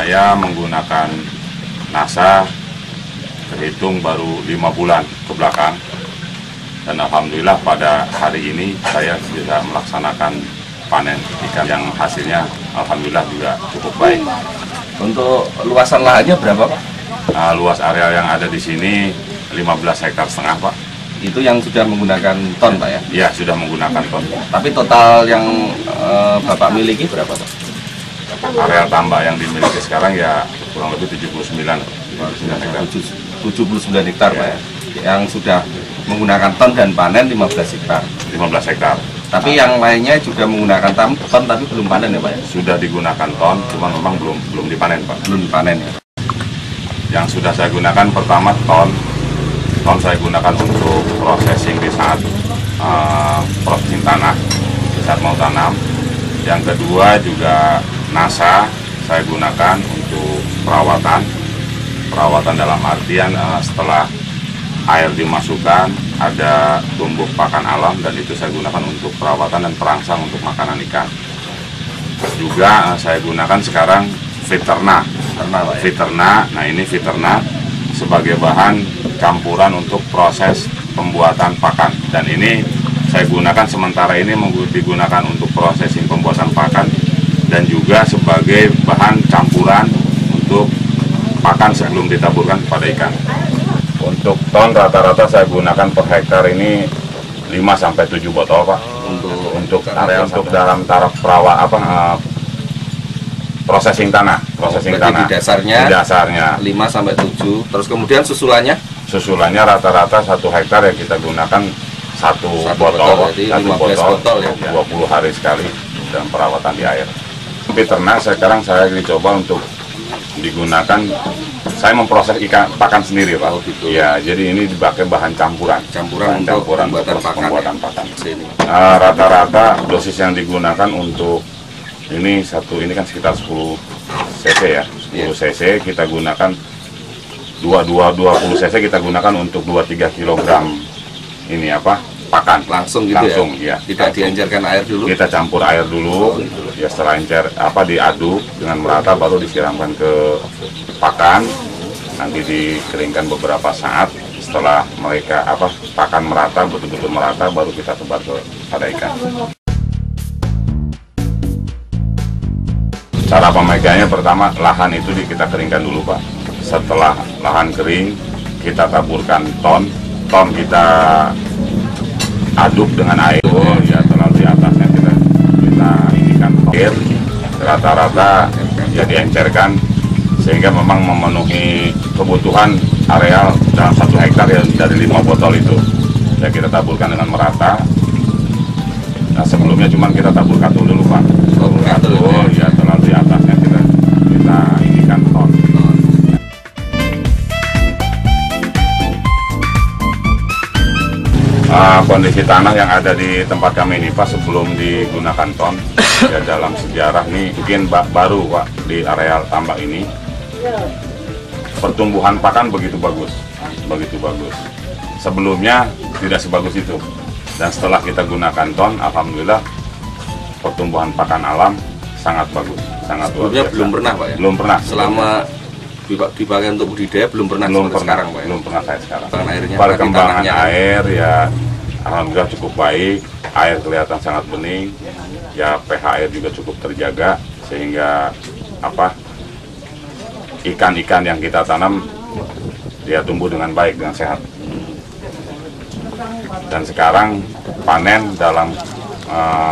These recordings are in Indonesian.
Saya menggunakan NASA terhitung baru 5 bulan ke belakang, dan alhamdulillah pada hari ini saya sudah melaksanakan panen ikan yang hasilnya alhamdulillah juga cukup baik. Untuk luasan lahannya berapa, Pak? Luas areal yang ada di sini 15,5 hektar, Pak. Itu yang sudah menggunakan ton, Pak ya? Ya, sudah menggunakan ton. Tapi total yang Bapak miliki berapa, Pak? Areal tambak yang dimiliki sekarang ya kurang lebih 79 hektar. 79 hektar, Ya. Pak ya? Yang sudah menggunakan ton dan panen 15 hektar. 15 hektar. Tapi yang lainnya juga menggunakan ton tapi belum panen ya, Pak ya? Sudah digunakan ton, cuma memang belum dipanen, Pak. Belum dipanen ya. Yang sudah saya gunakan pertama ton saya gunakan untuk processing di saat processing tanah, di saat mau tanam. Yang kedua juga NASA saya gunakan untuk perawatan dalam artian setelah air dimasukkan ada tumbuh pakan alam, dan itu saya gunakan untuk perawatan dan perangsang untuk makanan ikan. Juga saya gunakan sekarang Viterna. Nah ini Viterna sebagai bahan campuran untuk proses pembuatan pakan, dan ini saya gunakan sementara ini digunakan untuk prosesing pembuatan pakan dan juga sebagai bahan campuran untuk pakan sebelum ditaburkan kepada ikan. Untuk ton rata-rata saya gunakan per hektar ini 5-7 botol, Pak. Untuk dalam taraf processing tanah. Di dasarnya 5-7. Terus kemudian susulannya? Susulannya rata-rata 1 hektar yang kita gunakan satu botol ya, 20 hari sekali dalam perawatan di air. Viterna sekarang saya dicoba untuk digunakan, saya memproses ikan pakan sendiri, Pak. Oh, gitu. Ya, jadi ini dipakai bahan campuran untuk pembuatan pakan. Rata-rata dosis yang digunakan untuk ini kan sekitar 10 cc ya, 10 cc kita gunakan 20 cc kita gunakan untuk 2-3 kg ini pakan langsung gitu ya? Tidak diencerkan air dulu? Kita campur air dulu, ya setelah diaduk dengan merata baru disiramkan ke pakan, nanti dikeringkan beberapa saat. Setelah pakan merata, betul-betul merata, baru kita tebar pada ikan. Cara pemegangnya pertama, lahan itu kita keringkan dulu, Pak. Setelah lahan kering, kita taburkan ton kita aduk dengan air, lalu di atasnya kita inikan air, rata-rata ya diencerkan sehingga memang memenuhi kebutuhan areal dalam 1 hektar ya dari 5 botol itu. Ya kita taburkan dengan merata. Nah sebelumnya cuma kita tabur katul dulu, Pak. Ya lalu di atasnya kita inikan ton. Kondisi tanah yang ada di tempat kami ini, Pak, sebelum digunakan ton ya dalam sejarah ini mungkin baru, Pak, di areal tambak ini pertumbuhan pakan begitu bagus. Sebelumnya tidak sebagus itu, dan setelah kita gunakan ton, alhamdulillah pertumbuhan pakan alam sangat bagus, sangat luar biasa. Belum pernah, Pak ya? Belum pernah. Selama dipakai untuk budidaya belum pernah sekarang, Pak ya? Belum pernah saya sekarang. Airnya, perkembangan air ya alhamdulillah cukup baik, air kelihatan sangat bening, ya pH air juga cukup terjaga sehingga ikan-ikan yang kita tanam dia tumbuh dengan baik, dengan sehat. Dan sekarang panen dalam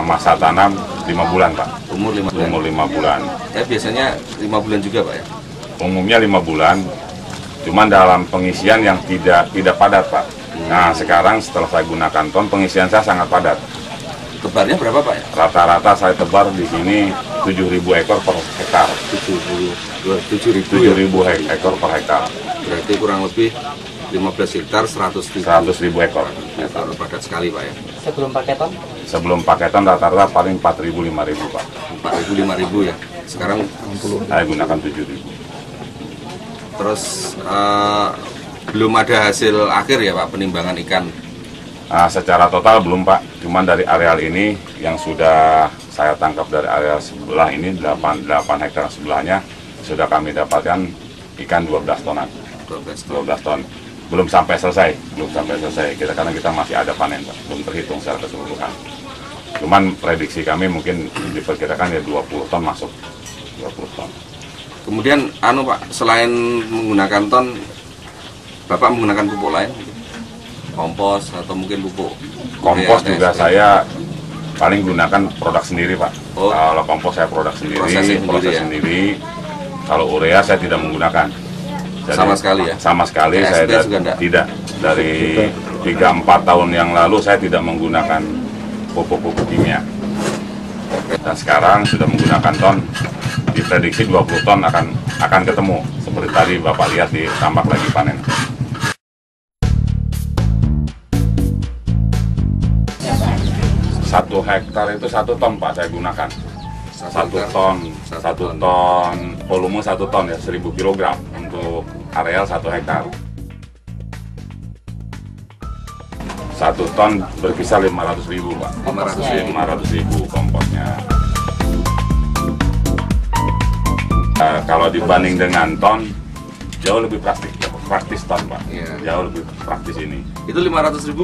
masa tanam 5 bulan, Pak. Umur 5 bulan. Biasanya 5 bulan juga, Pak ya? Umumnya 5 bulan, cuman dalam pengisian yang tidak padat, Pak. Nah sekarang setelah saya gunakan ton, pengisian saya sangat padat. Tebarnya berapa, Pak ya? Rata-rata saya tebar di sini 7.000 ekor per hektar. 7.000 ekor per hektar. Berarti kurang lebih 15 hektar 100.000 ekor. Padat sekali, Pak ya? Sebelum pakai ton rata-rata paling 4.000-5.000, Pak. 4.000-5.000 ya? Sekarang saya gunakan 7.000. Terus belum ada hasil akhir ya, Pak, penimbangan ikan? Secara total belum, Pak. Cuman dari areal ini yang sudah saya tangkap dari areal sebelah ini 8 hektar sebelahnya sudah kami dapatkan ikan 12 tonan. 12 12 ton. Belum sampai selesai. Karena kita masih ada panen, Pak. Belum terhitung secara keseluruhan. Cuman prediksi kami mungkin diperkirakan ya 20 ton masuk. 20 ton. Kemudian Pak, selain menggunakan ton, Bapak menggunakan pupuk lain? Kompos atau mungkin pupuk? Kompos urea, juga saya paling gunakan produk sendiri, Pak. Oh. Kalau kompos saya produk sendiri, proses ya? sendiri. Kalau urea saya tidak menggunakan. Jadi, sama sekali ya? Sama sekali saya tidak. Dari 3-4 tahun yang lalu saya tidak menggunakan pupuk-pupuk kimia. Dan sekarang sudah menggunakan ton, diprediksi 20 ton akan ketemu. Seperti tadi Bapak lihat di tambak lagi panen. Satu hektar itu 1 ton, Pak, saya gunakan. 1 ton, volume 1 ton ya, 1000 kg untuk areal 1 hektar. 1 ton berkisar 500.000, Pak. 500.000 komposnya. Kalau dibanding dengan ton, jauh lebih praktis ton, Pak. Iya. Jauh lebih praktis ini. Itu 500.000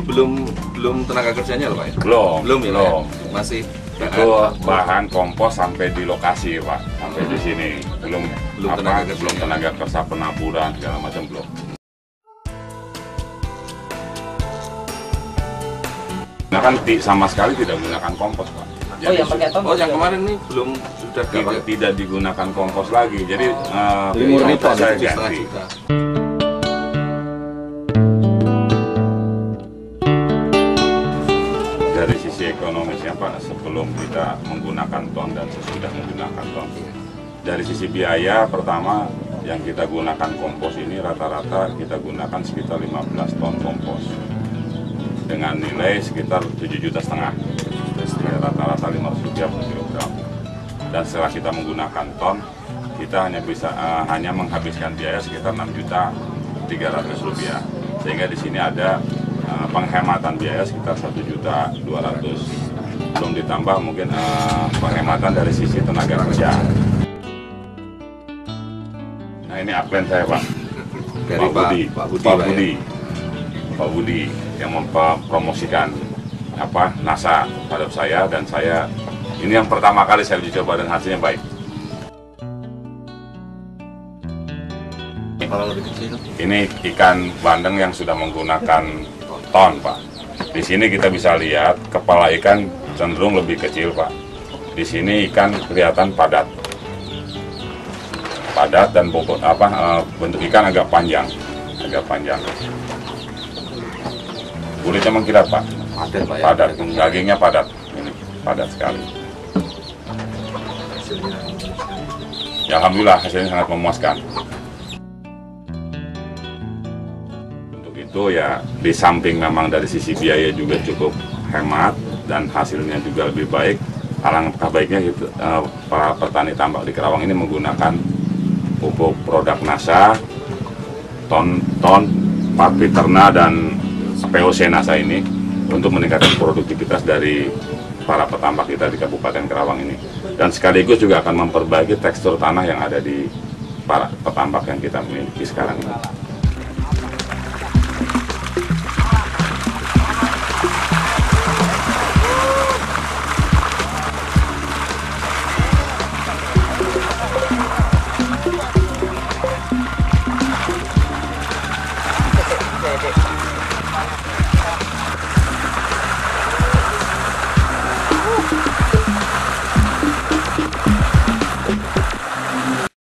belum tenaga kerjanya loh, Pak ya? Belum. Ya? Masih Itu bahan kompos sampai di lokasi, Pak, sampai di sini belum tenaga kerja penaburan segala macam belum. Nah kan sama sekali tidak menggunakan kompos, Pak. Jadi, yang pakai ton? Yang kemarin nih belum sudah tidak digunakan kompos lagi, jadi murni ton saya ganti. Dari sisi ekonomisnya, Pak, sebelum kita menggunakan ton dan sesudah menggunakan ton. Dari sisi biaya, pertama yang kita gunakan kompos ini rata-rata kita gunakan sekitar 15 ton kompos dengan nilai sekitar 7,5 juta. Rata-rata 500 rupiah per kilogram. Dan setelah kita menggunakan ton, kita hanya menghabiskan biaya sekitar 6.300.000 rupiah. Sehingga di sini ada penghematan biaya sekitar 1.200.000. Belum ditambah mungkin penghematan dari sisi tenaga kerja. Nah ini upline saya, Pak. Dari Pak Budi yang mempromosikan NASA pada saya, dan saya ini yang pertama kali saya uji coba dan hasilnya baik. Ini ikan bandeng yang sudah menggunakan ton, Pak. Di sini kita bisa lihat kepala ikan cenderung lebih kecil, Pak. Di sini ikan kelihatan padat dan bobot bentuk ikan agak panjang. Kulitnya mengkilat, Pak. Padat, dagingnya padat. Ini padat sekali. Ya, alhamdulillah hasilnya sangat memuaskan. Untuk itu ya, di samping memang dari sisi biaya juga cukup hemat dan hasilnya juga lebih baik. Alangkah baiknya gitu, para petani tambak di Kerawang ini menggunakan pupuk produk NASA, ton, Papi Terna dan POC NASA ini untuk meningkatkan produktivitas dari para petambak kita di Kabupaten Kerawang ini, dan sekaligus juga akan memperbaiki tekstur tanah yang ada di para petambak yang kita miliki sekarang ini.